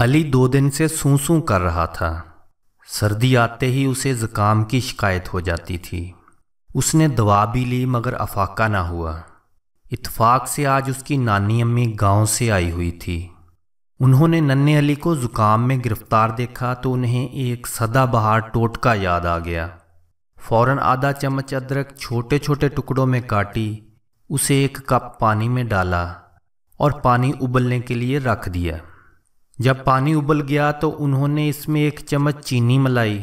علی 2 دن سے سوں سوں کر رہا تھا۔ سردی آتے ہی اسے زکام کی شکایت ہو جاتی تھی۔ اس نے دوا بھی لی مگر افاقہ نہ ہوا۔ اتفاق سے آج اس کی نانی امی گاؤں سے آئی ہوئی تھی۔ انہوں نے ننھے علی کو زکام میں گرفتار دیکھا تو انہیں ایک سدا بہار ٹوٹکا یاد آ گیا۔ فوراً آدھا چمچ ادرک چھوٹے چھوٹے ٹکڑوں میں کاٹی، اسے 1 کپ پانی میں ڈالا اور پانی ابلنے کے لیے رکھ دیا۔ جب پانی ابل گیا تو انہوں نے اس میں 1 چمچ چینی ملائی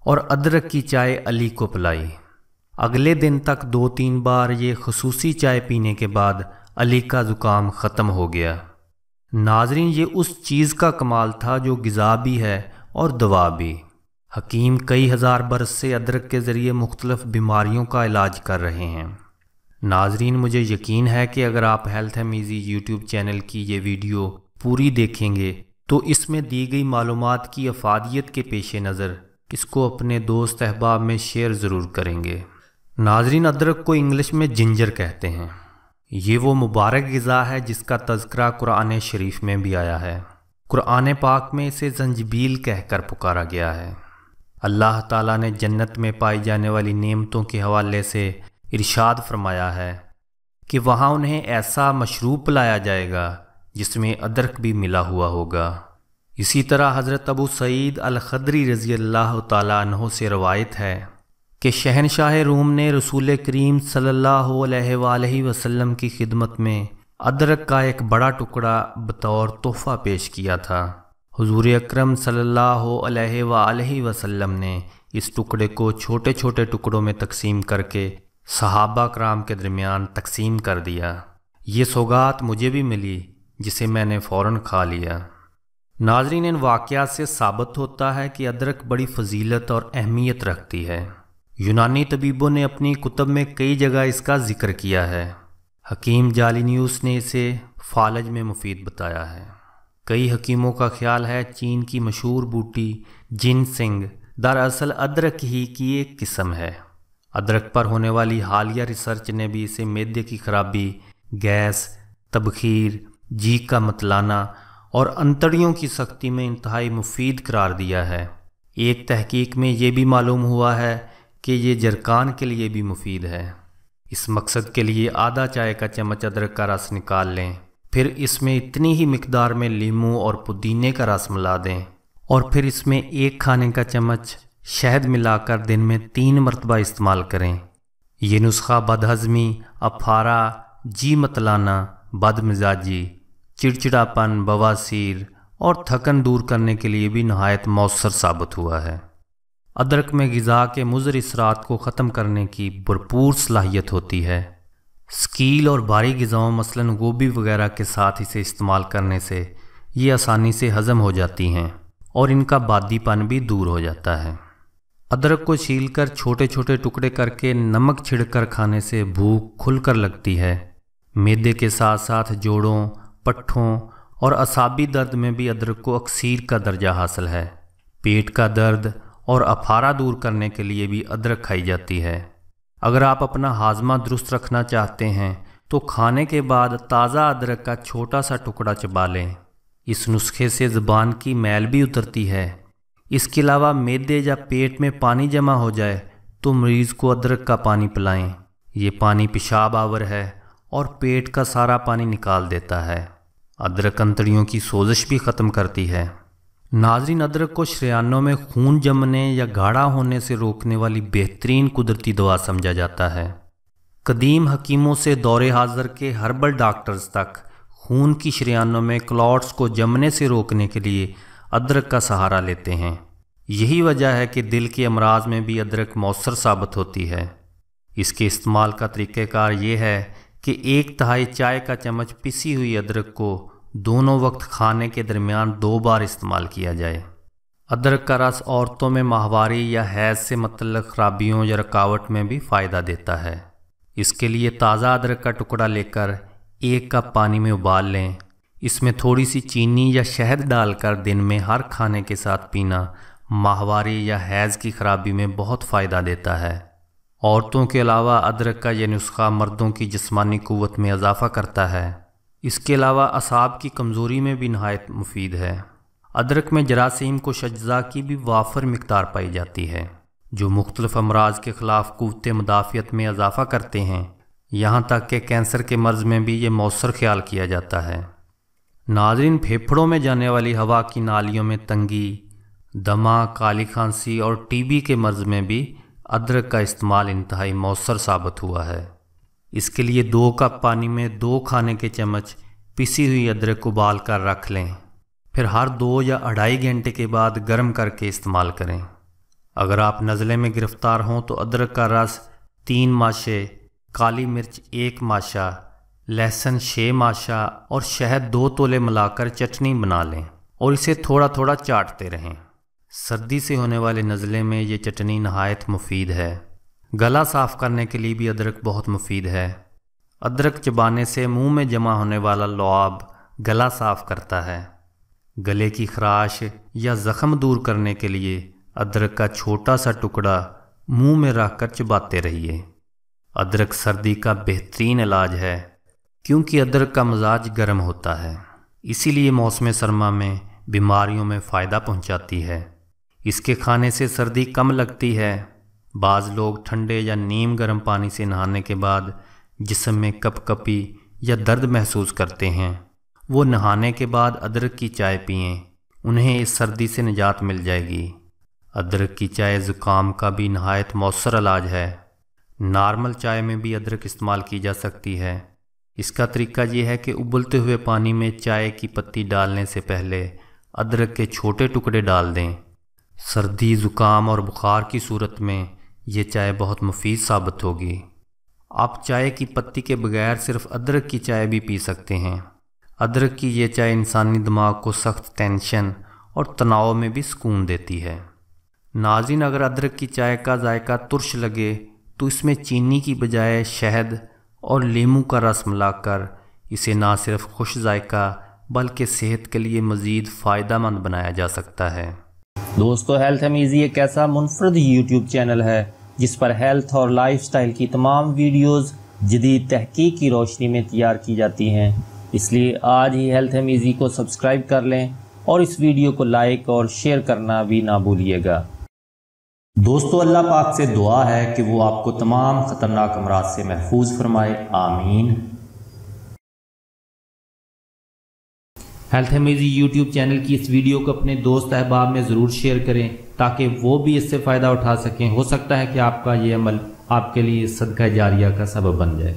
اور ادرک کی چائے علی کو پلائی۔ اگلے دن تک 2-3 بار یہ خصوصی چائے پینے کے بعد علی کا زکام ختم ہو گیا۔ ناظرین، یہ اس چیز کا کمال تھا جو غذا بھی ہے اور دوا بھی۔ حکیم کئی ہزار برس سے ادرک کے ذریعے مختلف بیماریوں کا علاج کر رہے ہیں۔ ناظرین، مجھے یقین ہے کہ اگر آپ ہیلتھ امیزی یوٹیوب چینل کی یہ ویڈیو پوری دیکھیں گے تو اس میں دی گئی معلومات کی افادیت کے پیش نظر اس کو اپنے دوست احباب میں شیئر ضرور کریں گے۔ ناظرین، ادرک کو انگلش میں جنجر کہتے ہیں۔ یہ وہ مبارک غذا ہے جس کا تذکرہ قرآن شریف میں بھی آیا ہے۔ قرآن پاک میں اسے زنجبیل کہہ کر پکارا گیا ہے۔ اللہ تعالیٰ نے جنت میں پائی جانے والی نعمتوں کے حوالے سے ارشاد فرمایا ہے کہ وہاں انہیں ایسا مشروب پلایا جائے گا جس میں ادرک بھی ملا ہوا ہوگا۔ اسی طرح حضرت ابو سعید الخدری رضی اللہ تعالیٰ عنہ سے روایت ہے کہ شہنشاہ روم نے رسول کریم صلی اللہ علیہ وآلہ وسلم کی خدمت میں ادرک کا ایک بڑا ٹکڑا بطور تحفہ پیش کیا تھا۔ حضور اکرم صلی اللہ علیہ وآلہ وسلم نے اس ٹکڑے کو چھوٹے چھوٹے ٹکڑوں میں تقسیم کر کے صحابہ کرام کے درمیان تقسیم کر دیا۔ یہ سوغات مجھے بھی ملی جسے میں نے فوراً کھا لیا۔ ناظرین، ان واقعات سے ثابت ہوتا ہے کہ ادرک بڑی فضیلت اور اہمیت رکھتی ہے۔ یونانی طبیبوں نے اپنی کتب میں کئی جگہ اس کا ذکر کیا ہے۔ حکیم جالینیوس نے اسے فالج میں مفید بتایا ہے۔ کئی حکیموں کا خیال ہے چین کی مشہور بوٹی جن سنگ دراصل ادرک ہی کی ایک قسم ہے۔ ادرک پر ہونے والی حالیہ ریسرچ نے بھی اسے معدے کی خرابی، گیس، تبخیر، جی کا متلانا اور انتڑیوں کی سختی میں انتہائی مفید قرار دیا ہے۔ ایک تحقیق میں یہ بھی معلوم ہوا ہے کہ یہ جرکان کے لیے بھی مفید ہے۔ اس مقصد کے لیے آدھا چائے کا چمچ ادرک کا رس نکال لیں، پھر اس میں اتنی ہی مقدار میں لیموں اور پودینے کا رس ملا دیں اور پھر اس میں 1 کھانے کا چمچ شہد ملا کر دن میں 3 مرتبہ استعمال کریں۔ یہ نسخہ بد ہضمی، افارہ، جی متلانا، بد مزاجی، چڑچڑاپن، بواسیر اور تھکن دور کرنے کے لیے بھی نہایت مؤثر ثابت ہوا ہے۔ ادرک میں غذا کے مضر اثرات کو ختم کرنے کی بھرپور صلاحیت ہوتی ہے۔ ثقیل اور بھاری غذاؤں مثلاً گوبھی وغیرہ کے ساتھ اسے استعمال کرنے سے یہ آسانی سے ہضم ہو جاتی ہیں اور ان کا بادی پن بھی دور ہو جاتا ہے۔ ادرک کو چھیل کر چھوٹے چھوٹے ٹکڑے کر کے نمک چھڑک کر کھانے سے بھوک کھل کر لگتی ہے۔ معدے کے ساتھ ساتھ جوڑوں، پٹھوں اور اعصابی درد میں بھی ادرک کو اکسیر کا درجہ حاصل ہے۔ پیٹ کا درد اور افارہ دور کرنے کے لیے بھی ادرک کھائی جاتی ہے۔ اگر آپ اپنا ہاضمہ درست رکھنا چاہتے ہیں تو کھانے کے بعد تازہ ادرک کا چھوٹا سا ٹکڑا چبا لیں۔ اس نسخے سے زبان کی میل بھی اترتی ہے۔ اس کے علاوہ معدے یا پیٹ میں پانی جمع ہو جائے تو مریض کو ادرک کا پانی پلائیں۔ یہ پانی پیشاب آور ہے اور پیٹ کا سارا پانی نکال دیتا ہے۔ ادرک انتڑیوں کی سوزش بھی ختم کرتی ہے۔ ناظرین، ادرک کو شریانوں میں خون جمنے یا گاڑھا ہونے سے روکنے والی بہترین قدرتی دوا سمجھا جاتا ہے۔ قدیم حکیموں سے دور حاضر کے ہربل ڈاکٹرز تک خون کی شریانوں میں کلاٹس کو جمنے سے روکنے کے لیے ادرک کا سہارا لیتے ہیں۔ یہی وجہ ہے کہ دل کے امراض میں بھی ادرک مؤثر ثابت ہوتی ہے۔ اس کے استعمال کا طریقہ کار یہ ہے کہ 1/3 چائے کا چمچ پسی ہوئی ادرک کو دونوں وقت کھانے کے درمیان 2 بار استعمال کیا جائے۔ ادرک کا رس عورتوں میں ماہواری یا حیض سے متعلق خرابیوں یا رکاوٹ میں بھی فائدہ دیتا ہے۔ اس کے لیے تازہ ادرک کا ٹکڑا لے کر 1 کپ پانی میں ابال لیں۔ اس میں تھوڑی سی چینی یا شہد ڈال کر دن میں ہر کھانے کے ساتھ پینا ماہواری یا حیض کی خرابی میں بہت فائدہ دیتا ہے۔ عورتوں کے علاوہ ادرک کا یہ نسخہ مردوں کی جسمانی قوت میں اضافہ کرتا ہے۔ اس کے علاوہ اعصاب کی کمزوری میں بھی نہایت مفید ہے۔ ادرک میں جراثیم کش اجزاء کی بھی وافر مقدار پائی جاتی ہے جو مختلف امراض کے خلاف قوت مدافعت میں اضافہ کرتے ہیں، یہاں تک کہ کینسر کے مرض میں بھی یہ مؤثر خیال کیا جاتا ہے۔ ناظرین، پھیپھڑوں میں جانے والی ہوا کی نالیوں میں تنگی، دمہ، کالی کھانسی اور ٹی بی کے مرض میں بھی ادرک کا استعمال انتہائی مؤثر ثابت ہوا ہے۔ اس کے لیے 2 کپ پانی میں 2 کھانے کے چمچ پسی ہوئی ادرک ابال کر رکھ لیں، پھر ہر 2 یا 2.5 گھنٹے کے بعد گرم کر کے استعمال کریں۔ اگر آپ نزلے میں گرفتار ہوں تو ادرک کا رس 3 ماشے، کالی مرچ 1 ماشا، لہسن 6 ماشا اور شہد 2 تولے ملا کر چٹنی بنا لیں اور اسے تھوڑا تھوڑا چاٹتے رہیں۔ سردی سے ہونے والے نزلے میں یہ چٹنی نہایت مفید ہے۔ گلا صاف کرنے کے لیے بھی ادرک بہت مفید ہے۔ ادرک چبانے سے منہ میں جمع ہونے والا لعاب گلا صاف کرتا ہے۔ گلے کی خراش یا زخم دور کرنے کے لیے ادرک کا چھوٹا سا ٹکڑا منہ میں رکھ کر چباتے رہیے۔ ادرک سردی کا بہترین علاج ہے کیونکہ ادرک کا مزاج گرم ہوتا ہے، اسی لیے موسم سرما میں بیماریوں میں فائدہ پہنچاتی ہے۔ اس کے کھانے سے سردی کم لگتی ہے۔ بعض لوگ ٹھنڈے یا نیم گرم پانی سے نہانے کے بعد جسم میں کپ کپی یا درد محسوس کرتے ہیں، وہ نہانے کے بعد ادرک کی چائے پئیں، انہیں اس سردی سے نجات مل جائے گی۔ ادرک کی چائے زکام کا بھی نہایت مؤثر علاج ہے۔ نارمل چائے میں بھی ادرک استعمال کی جا سکتی ہے۔ اس کا طریقہ یہ ہے کہ ابلتے ہوئے پانی میں چائے کی پتی ڈالنے سے پہلے ادرک کے چھوٹے ٹکڑے ڈال دیں۔ سردی، زکام اور بخار کی صورت میں یہ چائے بہت مفید ثابت ہوگی۔ آپ چائے کی پتی کے بغیر صرف ادرک کی چائے بھی پی سکتے ہیں۔ ادرک کی یہ چائے انسانی دماغ کو سخت ٹینشن اور تناؤ میں بھی سکون دیتی ہے۔ ناظرین، اگر ادرک کی چائے کا ذائقہ ترش لگے تو اس میں چینی کی بجائے شہد اور لیموں کا رس ملا کر اسے نہ صرف خوش ذائقہ بلکہ صحت کے لیے مزید فائدہ مند بنایا جا سکتا ہے۔ دوستو، ہیلتھ امیزی ایک ایسا منفرد یوٹیوب چینل ہے جس پر ہیلتھ اور لائف سٹائل کی تمام ویڈیوز جدید تحقیق کی روشنی میں تیار کی جاتی ہیں، اس لیے آج ہی ہیلتھ امیزی کو سبسکرائب کر لیں اور اس ویڈیو کو لائک اور شیئر کرنا بھی نہ بھولیے گا۔ دوستو، اللہ پاک سے دعا ہے کہ وہ آپ کو تمام خطرناک امراض سے محفوظ فرمائے، آمین۔ ہیلتھ امیزی یوٹیوب چینل کی اس ویڈیو کو اپنے دوست احباب میں ضرور شیئر کریں تاکہ وہ بھی اس سے فائدہ اٹھا سکیں۔ ہو سکتا ہے کہ آپ کا یہ عمل آپ کے لیے صدقہ جاریہ کا سبب بن جائے۔